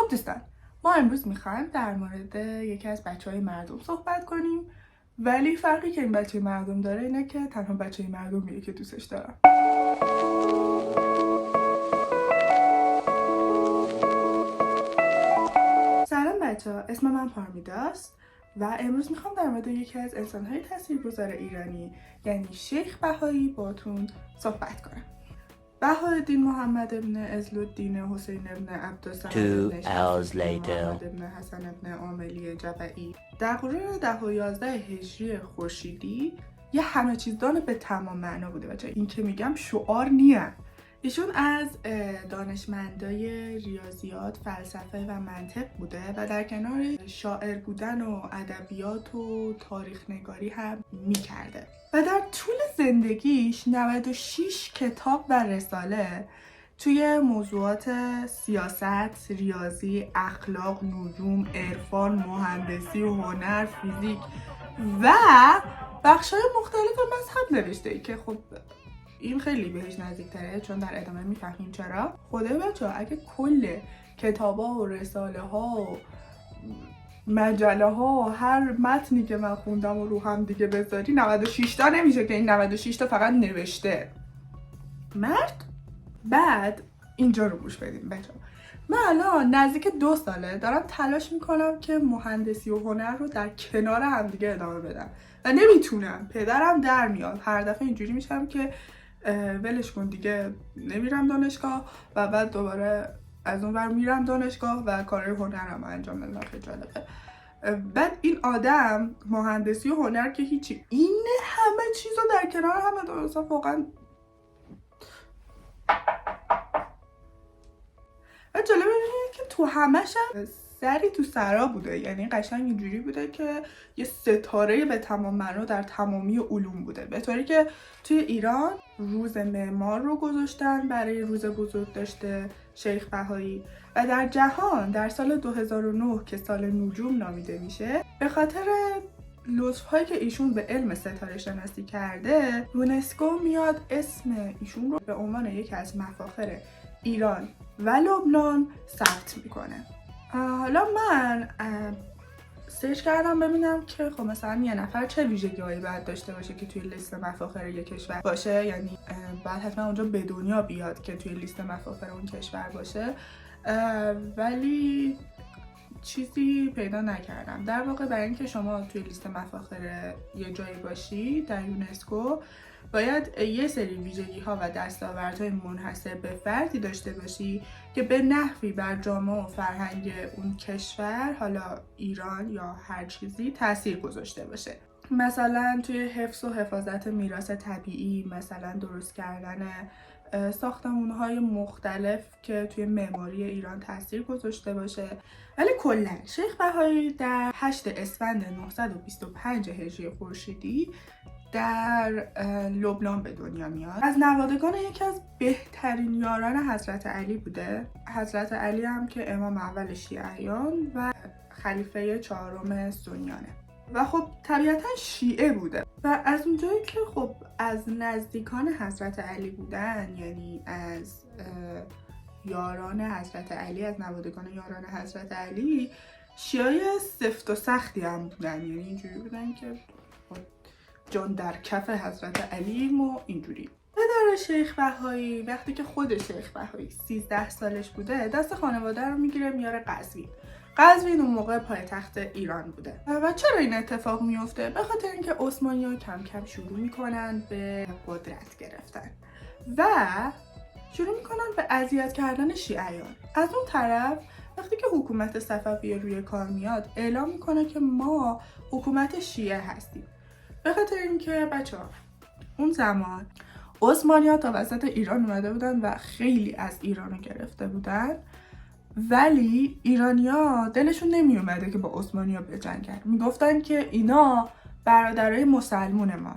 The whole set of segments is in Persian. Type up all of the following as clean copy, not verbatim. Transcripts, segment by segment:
خب دوستان، ما امروز میخوایم در مورد یکی از بچهای مردم صحبت کنیم، ولی فرقی که این بچه مردم داره اینه که تنها بچه مردمیه که دوستش دارم. سلام بچه ها، اسم من پارمیداست و امروز میخوام در مورد یکی از انسانهای تاثیرگذار ایرانی یعنی شیخ بهایی باتون صحبت کنم. بهاءالدین محمد ابن عزالدین حسین ابن عبدالصمد ابن محمد ابن حسن ابن عاملی جبعی در قرون 10 و 11 هجری خورشیدی یه همه چیزدان به تمام معنا بوده. بچه این که میگم شعار نیه. ایشون از دانشمندای ریاضیات، فلسفه و منطق بوده و در کنار شاعر بودن و ادبیات و تاریخ نگاری هم میکرده و در طول زندگیش 96 کتاب و رساله توی موضوعات سیاست، ریاضی، اخلاق، نجوم، عرفان، مهندسی و هنر، فیزیک و بخشای مختلف مذهب نوشته ای که خب این خیلی بهش نزدیک‌تره چون در ادامه میفهمیم چرا. خدای بچه‌ها اگه کل کتابا و رساله ها و مجله ها و هر متنی که من خوندم و رو هم دیگه بذاری 96 تا نمیشه که این 96 تا فقط نوشته مرد. بعد اینجا رو گوش بدیم بچه‌ها. من الان نزدیک 2 ساله دارم تلاش میکنم که مهندسی و هنر رو در کنار هم دیگه ادامه بدم و نمیتونم. پدرم در میاد، هر دفعه اینجوری میشم که ولش کن دیگه، نمیرم دانشگاه و بعد دوباره از اون ور میرم دانشگاه و کارهای هنرم انجام بدم. خیلی جالبه. بعد این آدم مهندسی و هنر که هیچی، این همه چیزو در کنار هم درسته. واقعا جالبه ببینید که تو همش هم سری تو سرا بوده، یعنی قشنگ اینجوری بوده که یه ستاره به تمام معنا در تمامی علوم بوده. به طوری که توی ایران روز معمار رو گذاشتن برای روز بزرگ داشته شیخ بهایی و در جهان در سال 2009 که سال نجوم نامیده میشه به خاطر لطف‌هایی که ایشون به علم ستاره شناسی کرده، یونسکو میاد اسم ایشون رو به عنوان یکی از مفاخر ایران و لبنان ثبت میکنه. حالا من سرچ کردم ببینم که خب مثلا یه نفر چه ویژگی‌هایی باید داشته باشه که توی لیست مفاخر یک کشور باشه، یعنی باید حتما اونجا به دنیا بیاد که توی لیست مفاخر اون کشور باشه، ولی چیزی پیدا نکردم. در واقع برای اینکه شما توی لیست مفاخر یه جایی باشی در یونسکو باید یه سری ویژگی‌ها و دستاوردهای منحصر به فردی داشته باشی که به نحوی بر جامعه و فرهنگ اون کشور، حالا ایران یا هر چیزی، تأثیر گذاشته باشه. مثلا توی حفظ و حفاظت میراث طبیعی، مثلا درست کردن ساختمان‌های مختلف که توی معماری ایران تأثیر گذاشته باشه. ولی کلاً شیخ بهایی در 8 اسفند 925 هجری خورشیدی در لبنان به دنیا میاد. از نوادگان یکی از بهترین یاران حضرت علی بوده. حضرت علی هم که امام اول شیعیان و خلیفه 4 سنیانه و خب طبیعتا شیعه بوده و از اونجایی که خب از نزدیکان حضرت علی بودن، یعنی از یاران حضرت علی، از نوادگان یاران حضرت علی، شیعه سفت و سختی هم بودن، یعنی اینجوری بودن که جان در کف حضرت علیم و اینجوری. پدر شیخ بهایی وقتی که خود شیخ بهایی 13 سالش بوده دست خانواده رو میگیره میاره قزوین. قزوین اون موقع پایتخت ایران بوده. و چرا این اتفاق میفته؟ به خاطر اینکه عثمانی‌ها کم کم شروع میکنن به قدرت گرفتن و شروع میکنن به اذیت کردن شیعیان. از اون طرف وقتی که حکومت صفویه روی کار میاد اعلام میکنه که ما حکومت شیعه هستیم. به خاطر اینکه بچه‌ها اون زمان عثمانی‌ها تا وسط ایران اومده بودن و خیلی از ایرانو گرفته بودن، ولی ایرانی‌ها دلشون نمی اومده که با عثمانی‌ها بجنگن. میگفتن که اینا برادرای مسلمون ما.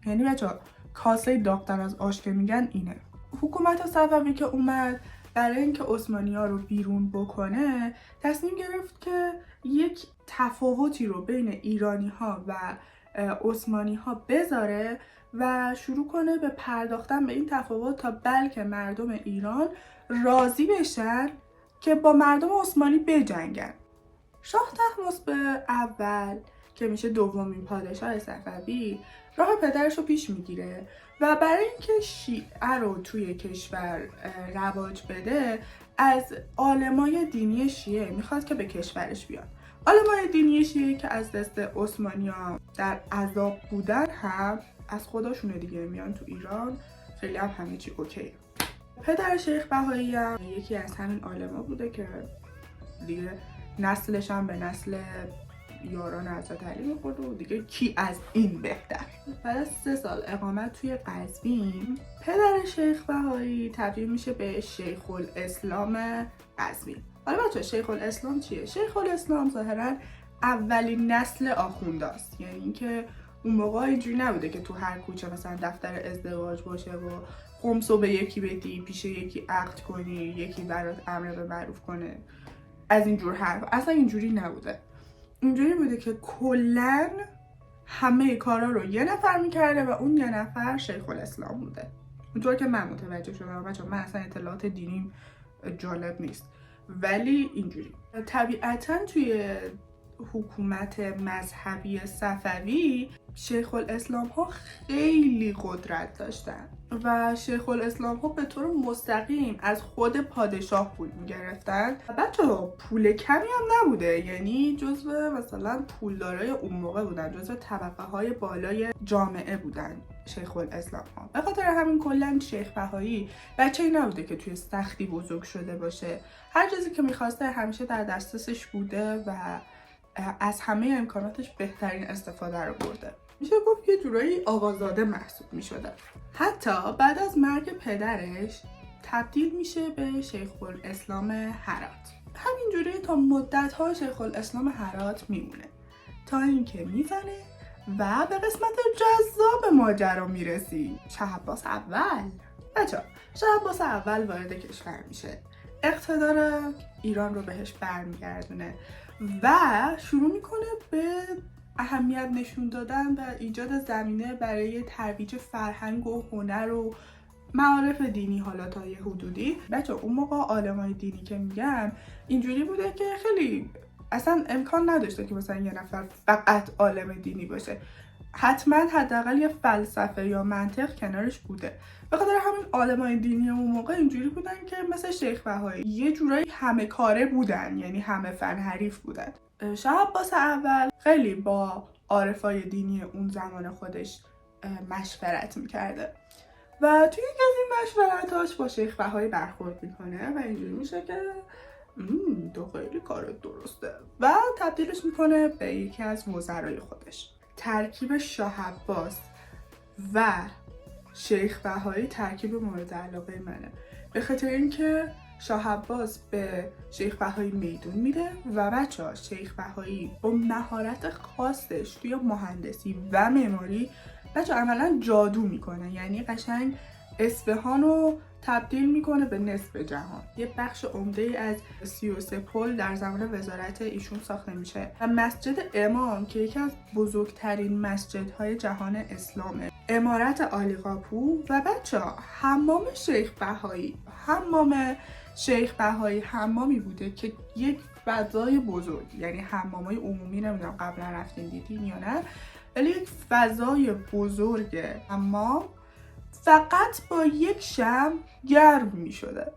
یعنی بچه‌ها کاسه داغ‌تر از آش که میگن اینه. حکومت صفوی که اومد برای اینکه عثمانی‌ها رو بیرون بکنه تصمیم گرفت که یک تفاوتی رو بین ایرانی‌ها و عثمانی‌ها بذاره و شروع کنه به پرداختن به این تفاوت تا بلکه مردم ایران راضی بشن که با مردم عثمانی بجنگن. شاه تحماسب اول که میشه دومین پادشاه صفوی راه پدرش رو پیش میگیره و برای اینکه شیعه رو توی کشور رواج بده از عالمای دینی شیعه میخواد که به کشورش بیاد. عالمای دینی شیعه که از دست عثمانی‌ها در عذاب بودن هم از خداشونه دیگه، میان تو ایران خیلی هم همه چی اوکیه. پدر شیخ بهایی هم یکی از همین عالما بوده که دیگه نسلش هم به نسل یاران حضرت علی میخورد و دیگه کی از این بهتر. بعد از 3 سال اقامت توی قزوین پدر شیخ بهایی تبدیل میشه به شیخ الاسلام قزوین. حالا بچه شیخ الاسلام چیه؟ شیخ الاسلام ظاهرا اولین نسل آخونداست، یعنی اینکه اون موقع اینجوری نبوده که تو هر کوچه مثلا دفتر ازدواج باشه و خمسو به یکی بدی، پیش یکی عقد کنی، یکی برات امر به معروف کنه، از اینجور حرف. اصلا اینجوری نبوده. اینجوری بوده که کلن همه کارا رو یه نفر میکرده و اون یه نفر شیخ الاسلام بوده. اونطور که من متوجه شدم، بچه من اصلا اطلاعات دینیم جالب نیست، ولی اینجوری. طبیعتا توی حکومت مذهبی صفوی شیخ الاسلام ها خیلی قدرت داشتن و شیخ الاسلام ها به طور مستقیم از خود پادشاه پول میگرفتن. بچه پول کمی هم نبوده، یعنی جزو مثلا پولدارای اون موقع بودن، جزو طبقه های بالای جامعه بودن شیخ الاسلام ها. به خاطر همین کلا شیخ بهایی بچه‌ای نبوده که توی سختی بزرگ شده باشه. هر چیزی که میخواسته همیشه در دسترسش بوده و از همه امکاناتش بهترین استفاده رو برده. میشه گفت یه جورایی آقازاده محسوب میشده. حتی بعد از مرگ پدرش تبدیل میشه به شیخ الاسلام هرات. همینجوری تا مدت‌ها شیخ الاسلام هرات میمونه تا اینکه میزنه و به قسمت جذاب ماجرا میرسیم. شاه عباس اول. بچه‌ها شاه عباس اول وارد کشور میشه، اقتدار ایران رو بهش برمیگردونه و شروع میکنه به اهمیت نشون دادن و ایجاد زمینه برای ترویج فرهنگ و هنر و معارف دینی. حالا تا یه حدودی بچه اون موقع عالمای دینی که میگم اینجوری بوده که خیلی اصلا امکان نداشته که مثلا یه نفر فقط عالم دینی باشه، حتما حداقل یه فلسفه یا منطق کنارش بوده. به خاطر همین عالمای دینی اون موقع اینجوری بودن که مثل شیخ بهایی یه جورایی همه کاره بودن، یعنی همه فن حریف بودن. شاه عباس اول خیلی با عارفای دینی اون زمان خودش مشورت میکرده و توی یکی از این مشورتاش با شیخ بهایی برخورد میکنه و اینجوری میشه که تو خیلی کارت درسته و تبدیلش میکنه به یکی از وزرای خودش. ترکیب شاه عباس و شیخ بهایی ترکیب مورد علاقه منه، به خاطر اینکه شاه عباس به شیخ بهایی میدون میده و بچه‌ها شیخ بهایی با مهارت خاصش توی مهندسی و معماری بچه‌ها عملا جادو میکنه، یعنی قشنگ اصفهان رو تبدیل میکنه به نصف جهان. یه بخش عمده از 33 پل در زمان وزارت ایشون ساخته میشه و مسجد امام که یکی از بزرگترین مسجدهای جهان اسلامه، عمارت عالیقاپو و بچه‌ها حمام شیخ بهایی. حمام شیخ بهایی حمامی بوده که یک فضای بزرگ، یعنی حمامای عمومی نمیدونم قبلا رفتین دیدین یا نه، ولی یک فضای بزرگ حمام فقط با یک شمع گرم می شده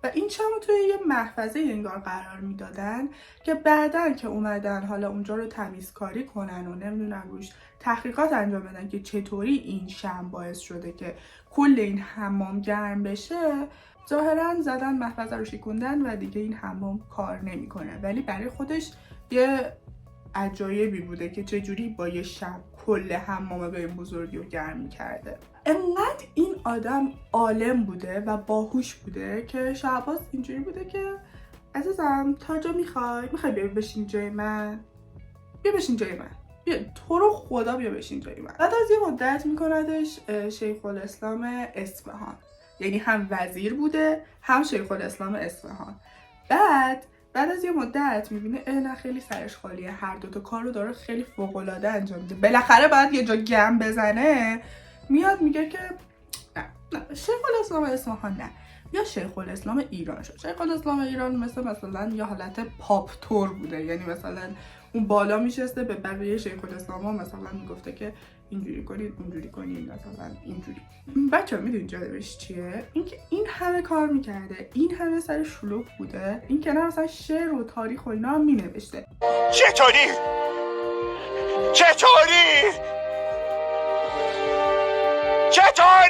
و این شمع توی یه محفظه انگار قرار می دادن که بعدن که اومدن حالا اونجا رو تمیزکاری کنن و نمیدونم روش تحقیقات انجام بدن که چطوری این شمع باعث شده که کل این حمام گرم بشه، ظاهرا زدن محفظه رو شکوندن و دیگه این حمام کار نمیکنه. ولی برای خودش یه عجایبی بوده که چجوری با یه شب کل حمام به این بزرگی رو گرم می‌کرده. انقدر این آدم عالم بوده و باهوش بوده که شاه عباس اینجوری بوده که عزیزم تا جا میخوای بیا بشین جای من، بیا بشین جای من، بیا تو رو خدا بیا بشین جای من. بعد از یه مدت میکندش شیخ الاسلام اصفهان، یعنی هم وزیر بوده هم شیخ الاسلام اصفهان. بعد از یه مدت میبینه نه خیلی سرش خالیه، هر دوتا کار رو داره خیلی فوق‌العاده انجام میده، بالاخره باید یه جا گم بزنه. میاد میگه که نه شیخ الاسلام اصفهان نه، یا شیخ الاسلام ایران شد. شیخ الاسلام ایران مثلا یه حالت پاپ تور بوده، یعنی مثلا اون بالا میشسته به بقیه شیخ الاسلام ها مثلا میگفته که اینجوری کنید اونجوری کنید مثلا اینجوری. بچه میدونید جالبش چیه؟ اینکه این همه کار میکرده، این همه سر شلوغ بوده، این که نه مثلا شعر و تاریخ و اینا هم مینوشته. چطوری؟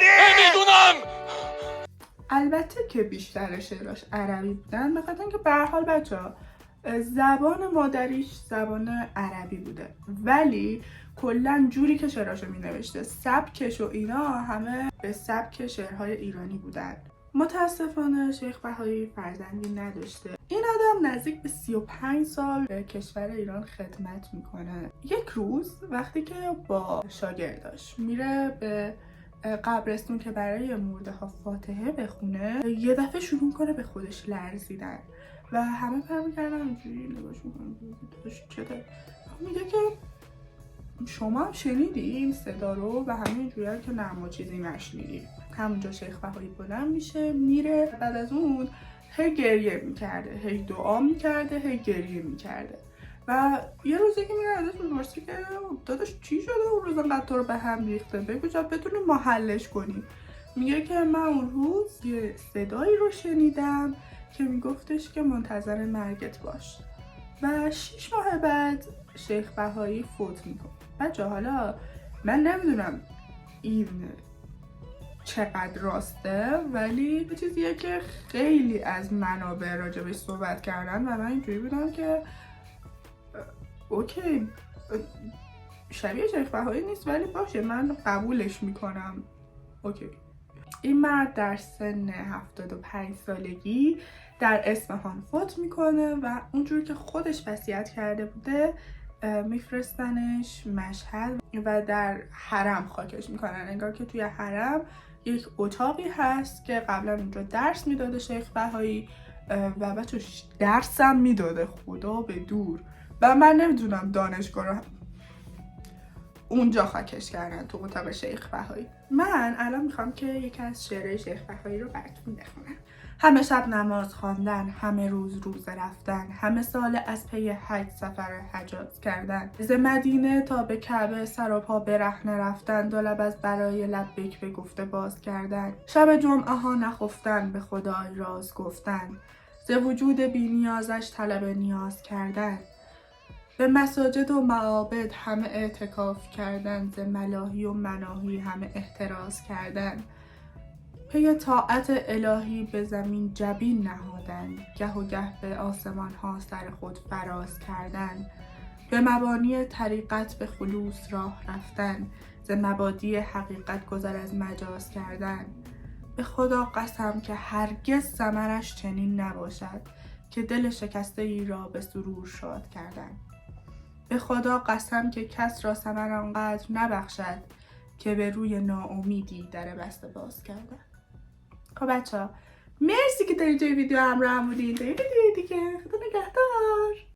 نمیدونم. البته که بیشتر شعراش عربی بودن، بخاطر اینکه به هر حال بچه‌ها زبان مادریش زبان عربی بوده، ولی کلا جوری که شعراشو مینوشته، سبکش و اینا همه به سبک شعرهای ایرانی بودن. متاسفانه شیخ بهایی فرزندی نداشته. این آدم نزدیک به 35 سال به کشور ایران خدمت میکنه. یک روز وقتی که با شاگرداش میره به قبرستون که برای مرده ها فاتحه بخونه، یه دفعه شروع میکنه به خودش لرزیدن و همه پر میکردن اینجوری نگاش میکنن چته. میگه که شما هم شنیدی این صدا رو؟ و همینجوری که نه ما چیزی نشنیدیم. همونجا شیخ بهایی بلند میشه میره. بعد از اون هی گریه میکرده، هی دعا میکرده، هی گریه میکرده. و یه روزی که میره ازش میپرسی که داداش چی شده اون روز انقدر تو رو به هم ریخته، بگو جا بتونیم ما حلش کنیم. میگه که من اون روز یه صدایی رو شنیدم که میگفتش که منتظر مرگت باش. و 6 ماه بعد شیخ بهایی فوت میکنه. بچه حالا من نمیدونم این چقدر راسته، ولی یه چیزیه که خیلی از منابع راجبش صحبت کردن و من اینجوری بودم که اوکی شبیه شیخ بهایی نیست ولی باشه من قبولش میکنم. اوکی. این مرد در سن 75 سالگی در اصفهان فوت میکنه و اونجوری که خودش وصیت کرده بوده میفرستنش مشهد و در حرم خاکش میکنن. انگار که توی حرم یک اتاقی هست که قبلا اونجا درس میداده شیخ بهایی و بچه درس هم میداده، خدا به دور. و من نمیدونم دانشگاه رو اونجا خاکش کردن تو اتاق شیخ بهایی. من الان میخوام که یکی از شعرهای شیخ بهایی رو براتون بخونم. همه شب نماز خواندن، همه روز روزه رفتن، همه سال از پی حج سفر حجاز کردن، ز مدینه تا به کعبه سر و پا برهنه رفتن، دو لب از برای لبیک به گفته باز کردن، شب جمعه ها نخفتن به خدای راز گفتن، ز وجود بی نیازش طلب نیاز کردن، به مساجد و معابد همه اعتکاف کردن، ز ملاهی و مناهی همه احتراز کردن، پی طاعت الهی به زمین جبین نهادن، گه و گه به آسمان ها سر خود فراز کردن، به مبانی طریقت به خلوص راه رفتن، ز مبادی حقیقت گذر از مجاز کردن، به خدا قسم که هرگز ثمرش چنین نباشد که دل شکسته ای را به سرور شاد کردن، به خدا قسم که کس را ثمر آنقدر نبخشد که به روی ناامیدی در بسته باز کردن. خب بچه ها مرسی که تا اینجای ویدیو همراه هم بودین. تا یه ویدیو دیگه خدا نگهدار.